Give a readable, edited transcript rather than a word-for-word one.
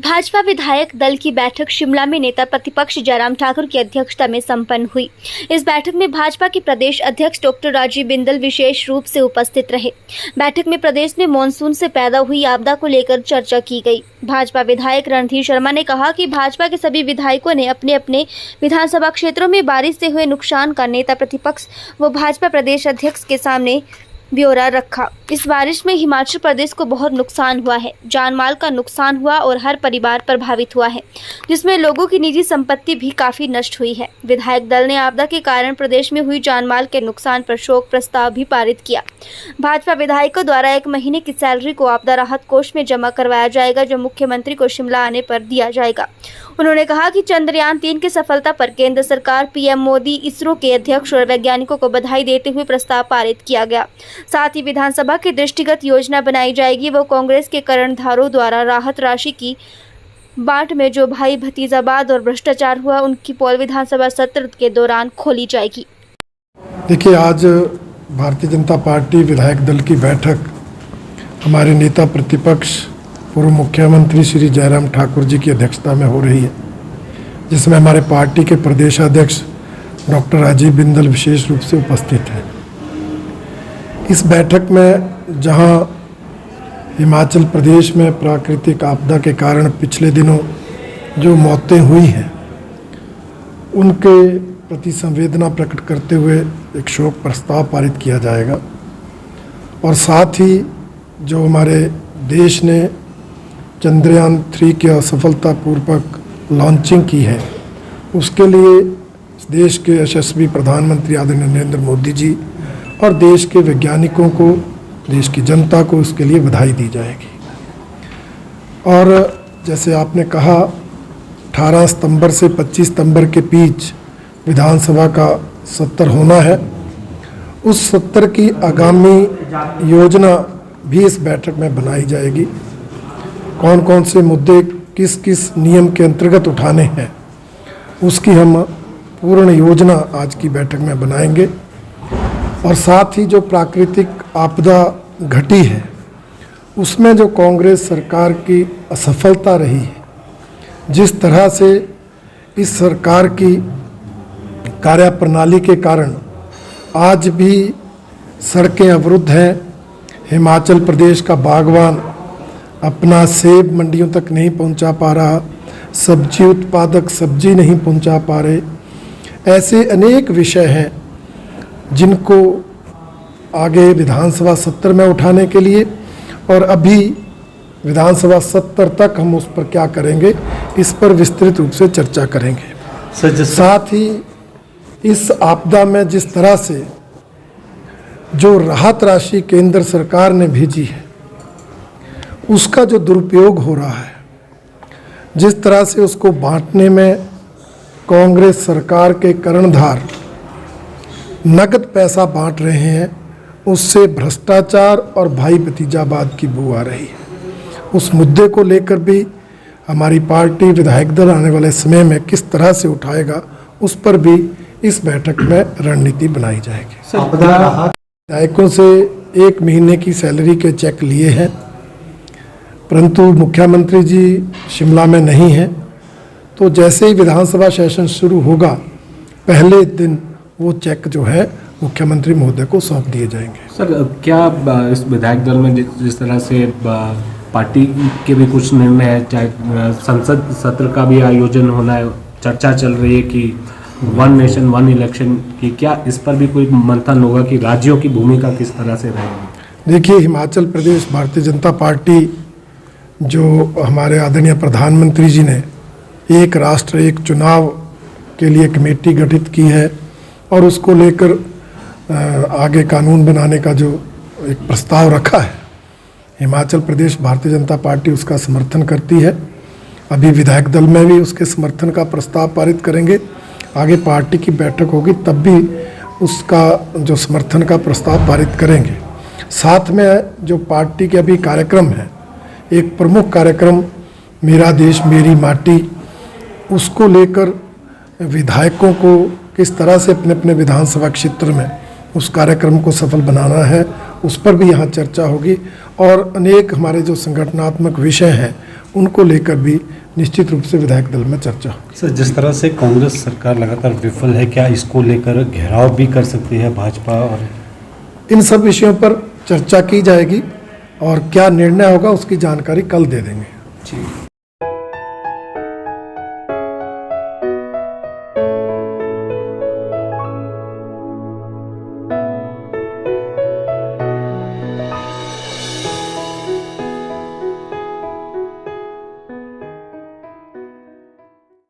भाजपा विधायक दल की बैठक शिमला में नेता प्रतिपक्ष जयराम ठाकुर की अध्यक्षता में संपन्न हुई। इस बैठक में भाजपा के प्रदेश अध्यक्ष डॉक्टर राजीव बिंदल विशेष रूप से उपस्थित रहे। बैठक में प्रदेश में मानसून से पैदा हुई आपदा को लेकर चर्चा की गई। भाजपा विधायक रणधीर शर्मा ने कहा कि भाजपा के सभी विधायकों ने अपने अपने विधानसभा क्षेत्रों में बारिश से हुए नुकसान का नेता प्रतिपक्ष व भाजपा प्रदेश अध्यक्ष के सामने ब्यौरा रखा। इस बारिश में हिमाचल प्रदेश को बहुत नुकसान हुआ है, जान माल का नुकसान हुआ और हर परिवार प्रभावित हुआ है, जिसमें लोगों की निजी संपत्ति भी काफी नष्ट हुई है। विधायक दल ने आपदा के कारण प्रदेश में हुई जान माल के नुकसान पर शोक प्रस्ताव भी पारित किया। भाजपा विधायकों द्वारा 1 महीने की सैलरी को आपदा राहत कोष में जमा करवाया जाएगा, जो मुख्यमंत्री को शिमला आने पर दिया जाएगा। उन्होंने कहा कि चंद्रयान 3 की सफलता पर केंद्र सरकार, पीएम मोदी, इसरो के अध्यक्ष और वैज्ञानिकों को बधाई देते हुए प्रस्ताव पारित किया गया। साथ ही विधानसभा की दृष्टिगत योजना बनाई जाएगी। वो कांग्रेस के कर्णधारों द्वारा राहत राशि की बांट में जो भाई भतीजावाद और भ्रष्टाचार हुआ, उनकी पोल विधानसभा सत्र के दौरान खोली जाएगी। देखिए, आज भारतीय जनता पार्टी विधायक दल की बैठक हमारे नेता प्रतिपक्ष पूर्व मुख्यमंत्री श्री जयराम ठाकुर जी की अध्यक्षता में हो रही है, जिसमें हमारे पार्टी के प्रदेश अध्यक्ष डॉक्टर राजीव बिंदल विशेष रूप से उपस्थित हैं। इस बैठक में जहां हिमाचल प्रदेश में प्राकृतिक आपदा के कारण पिछले दिनों जो मौतें हुई हैं, उनके प्रति संवेदना प्रकट करते हुए एक शोक प्रस्ताव पारित किया जाएगा। और साथ ही जो हमारे देश ने चंद्रयान 3 की असफलतापूर्वक लॉन्चिंग की है, उसके लिए देश के यशस्वी प्रधानमंत्री आदरणीय नरेंद्र मोदी जी और देश के वैज्ञानिकों को, देश की जनता को उसके लिए बधाई दी जाएगी। और जैसे आपने कहा, 18 सितंबर से 25 सितंबर के बीच विधानसभा का सत्र होना है। उस सत्र की आगामी योजना भी इस बैठक में बनाई जाएगी। कौन कौन से मुद्दे किस किस नियम के अंतर्गत उठाने हैं, उसकी हम पूर्ण योजना आज की बैठक में बनाएंगे। और साथ ही जो प्राकृतिक आपदा घटी है, उसमें जो कांग्रेस सरकार की असफलता रही है, जिस तरह से इस सरकार की कार्यप्रणाली के कारण आज भी सड़कें अवरुद्ध हैं। हिमाचल प्रदेश का बागवान अपना सेब मंडियों तक नहीं पहुंचा पा रहा, सब्जी उत्पादक सब्जी नहीं पहुंचा पा रहे। ऐसे अनेक विषय हैं जिनको आगे विधानसभा सत्र में उठाने के लिए, और अभी विधानसभा सत्र तक हम उस पर क्या करेंगे, इस पर विस्तृत रूप से चर्चा करेंगे। साथ ही इस आपदा में जिस तरह से जो राहत राशि केंद्र सरकार ने भेजी है, उसका जो दुरुपयोग हो रहा है, जिस तरह से उसको बांटने में कांग्रेस सरकार के कर्णधार नगद पैसा बांट रहे हैं, उससे भ्रष्टाचार और भाई भतीजावाद की बू आ रही है। उस मुद्दे को लेकर भी हमारी पार्टी विधायक दल आने वाले समय में किस तरह से उठाएगा, उस पर भी इस बैठक में रणनीति बनाई जाएगी। विधायकों से 1 महीने की सैलरी के चेक लिए हैं, परंतु मुख्यमंत्री जी शिमला में नहीं हैं, तो जैसे ही विधानसभा सेशन शुरू होगा, पहले दिन वो चेक जो है मुख्यमंत्री महोदय को सौंप दिए जाएंगे। सर, क्या इस विधायक दल में जिस तरह से पार्टी के भी कुछ निर्णय है, चाहे संसद सत्र का भी आयोजन होना है, चर्चा चल रही है कि 1 नेशन 1 इलेक्शन की, क्या इस पर भी कोई मंथन होगा कि राज्यों की भूमिका किस तरह से रहेगी? देखिए, हिमाचल प्रदेश भारतीय जनता पार्टी जो हमारे आदरणीय प्रधानमंत्री जी ने एक राष्ट्र एक चुनाव के लिए कमेटी गठित की है, और उसको लेकर आगे कानून बनाने का जो एक प्रस्ताव रखा है, हिमाचल प्रदेश भारतीय जनता पार्टी उसका समर्थन करती है। अभी विधायक दल में भी उसके समर्थन का प्रस्ताव पारित करेंगे। आगे पार्टी की बैठक होगी, तब भी उसका जो समर्थन का प्रस्ताव पारित करेंगे। साथ में जो पार्टी के अभी कार्यक्रम है, एक प्रमुख कार्यक्रम मेरा देश मेरी माटी, उसको लेकर विधायकों को किस तरह से अपने अपने विधानसभा क्षेत्र में उस कार्यक्रम को सफल बनाना है, उस पर भी यहाँ चर्चा होगी। और अनेक हमारे जो संगठनात्मक विषय हैं उनको लेकर भी निश्चित रूप से विधायक दल में चर्चा होगी। सर, जिस तरह से कांग्रेस सरकार लगातार विफल है, क्या इसको लेकर घेराव भी कर सकती है भाजपा? और इन सब विषयों पर चर्चा की जाएगी और क्या निर्णय होगा उसकी जानकारी कल दे देंगे। जी।